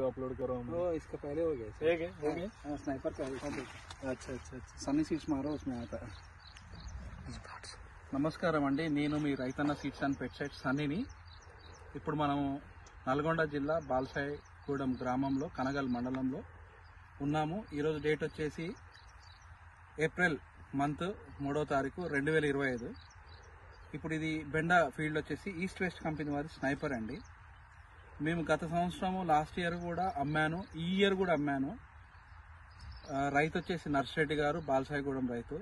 Upload करो हम। इसका पहले हो गया हो गया स्नाइपर का। अच्छा अच्छा अच्छा सनी सीड्स मारो उसमें आता है। నమస్కారం అండి, నేను మీ రైతన్న సీడ్స్ అండ్ పెస్టిసైడ్స్ సన్నీని. ఇప్పుడు మనం నల్గొండ జిల్లా బాల్సాయిగూడెం గ్రామంలో కనగల్ మండలంలో ఉన్నాము. ఈరోజు డేట్ వచ్చేసి ఏప్రిల్ మంత్ 3వ తారీఖు 2025. ఇప్పుడు ఇది బెండ ఫీల్డ్ వచ్చేసి ఈస్ట్ వెస్ట్ కంపెనీ వారి స్నైపర్ అండి. మేము గత సంవత్సరము లాస్ట్ ఇయర్ కూడా అమ్మాను, ఈ ఇయర్ కూడా అమ్మాను. రైతు వచ్చేసి నర్సిరెడ్డి గారు, బాల్సాయిగూడెం రైతు.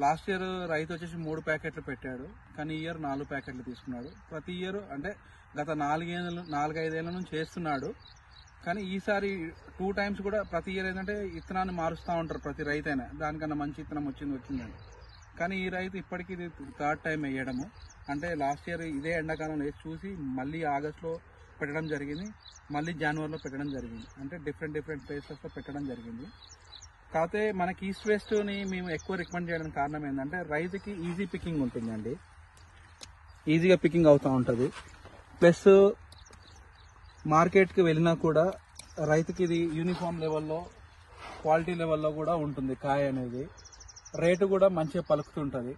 లాస్ట్ ఇయర్ రైతు వచ్చేసి 3 ప్యాకెట్లు పెట్టాడు, కానీ ఈ ఇయర్ 4 ప్యాకెట్లు తీసుకున్నాడు. ప్రతి ఇయర్ అంటే గత 4-5 ఏళ్ళ నుంచి చేస్తున్నాడు. కానీ ఈసారి 2 times కూడా ప్రతి ఇయర్ ఏంటంటే విత్తనాన్ని మారుస్తూ ఉంటారు ప్రతి రైతైనా, దానికన్నా మంచి విత్తనం వచ్చిందని. కానీ ఈ రైతు ఇప్పటికీ ఇది 3rd time వేయడము. అంటే లాస్ట్ ఇయర్ ఇదే ఎండాకాలంలో వేసి చూసి మళ్ళీ ఆగస్టులో పెట్టడం జరిగింది, మళ్ళీ జనవరిలో పెట్టడం జరిగింది. అంటే డిఫరెంట్ ప్లేసెస్లో పెట్టడం జరిగింది. కాకపోతే మనకి ఈస్ట్ వెస్ట్ని మేము ఎక్కువ రికమెండ్ చేయడానికి కారణం ఏంటంటే రైతుకి ఈజీ పికింగ్ ఉంటుందండి, ఈజీగా పికింగ్ అవుతూ ఉంటుంది. ప్లస్ మార్కెట్కి వెళ్ళినా కూడా రైతుకి ఇది యూనిఫామ్ లెవెల్లో, క్వాలిటీ లెవెల్లో కూడా ఉంటుంది. కాయ అనేది రేటు కూడా మంచిగా పలుకుతుంటుంది.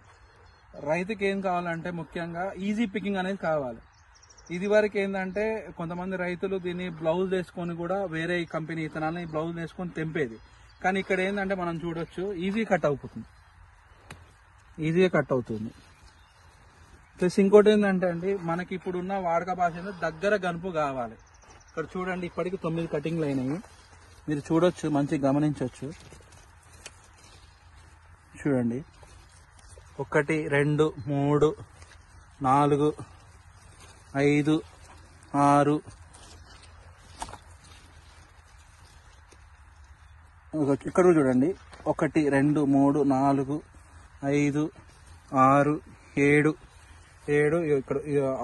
రైతుకి ఏం కావాలంటే ముఖ్యంగా ఈజీ పికింగ్ అనేది కావాలి. ఇది వరకు ఏంటంటే కొంతమంది రైతులు దీన్ని బ్లౌజ్ వేసుకొని కూడా వేరే కంపెనీ ఇతనాలని బ్లౌజ్ వేసుకొని తెంపేది. కానీ ఇక్కడ ఏంటంటే మనం చూడొచ్చు ఈజీగా కట్ అవుతుంది. ప్లస్ ఇంకోటి ఏంటంటే అండి, మనకి ఇప్పుడున్న వాడక భాష దగ్గర గనుపు కావాలి. ఇక్కడ చూడండి, ఇప్పటికి 9 కటింగ్లు అయినాయి. మీరు చూడొచ్చు, మంచిగా గమనించవచ్చు. చూడండి, 1 2 3 4 5 6 ఇక్కడ చూడండి, 1 2 3 4 5 6 7 ఇక్కడ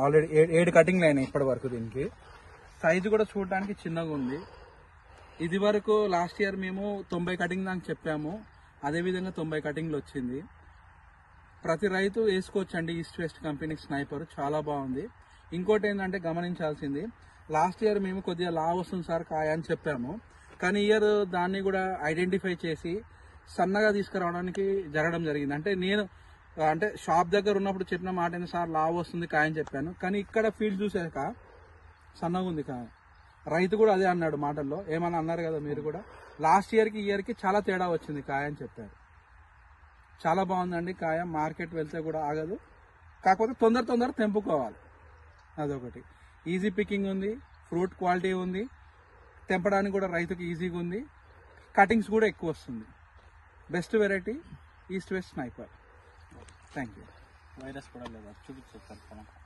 ఆల్రెడీ 7 కటింగ్లు అయినాయి ఇప్పటి వరకు. దీనికి సైజు కూడా చూడడానికి చిన్నగా ఉంది. ఇది వరకు లాస్ట్ ఇయర్ మేము 90 కటింగ్ దాకా చెప్పాము, అదేవిధంగా 90 కటింగ్లు వచ్చింది. ప్రతి రైతు వేసుకోవచ్చండి ఈస్ట్ వెస్ట్ కంపెనీ స్నైపర్, చాలా బాగుంది. ఇంకోటి ఏంటంటే గమనించాల్సింది, లాస్ట్ ఇయర్ మేము కొద్దిగా లావ్ వస్తుంది సార్ కాయ అని చెప్పాము, కానీ ఇయర్ దాన్ని కూడా ఐడెంటిఫై చేసి సన్నగా తీసుకురావడానికి జరగడం జరిగింది. అంటే నేను షాప్ దగ్గర ఉన్నప్పుడు చెప్పిన మాట ఏంటి సార్, లావ్ వస్తుంది కాయ అని చెప్పాను, కానీ ఇక్కడ ఫీల్డ్ చూసాక సన్నగా ఉంది కాయ. రైతు కూడా అదే అన్నాడు మాటల్లో, ఏమన్నా అన్నారు కదా మీరు కూడా. లాస్ట్ ఇయర్కి ఈ ఇయర్కి చాలా తేడా వచ్చింది కాయ అని చెప్పారు. చాలా బాగుందండి కాయ, మార్కెట్ వెళ్తే కూడా ఆగదు. కాకపోతే తొందర తెంపుకోవాలి, అదొకటి. ఈజీ పికింగ్ ఉంది, ఫ్రూట్ క్వాలిటీ ఉంది, తెంపడానికి కూడా రైతుకి ఈజీగా ఉంది, కటింగ్స్ కూడా ఎక్కువ వస్తుంది. Best variety east west sniper. Thank you. Virus కూడా లేదా చూపించారు.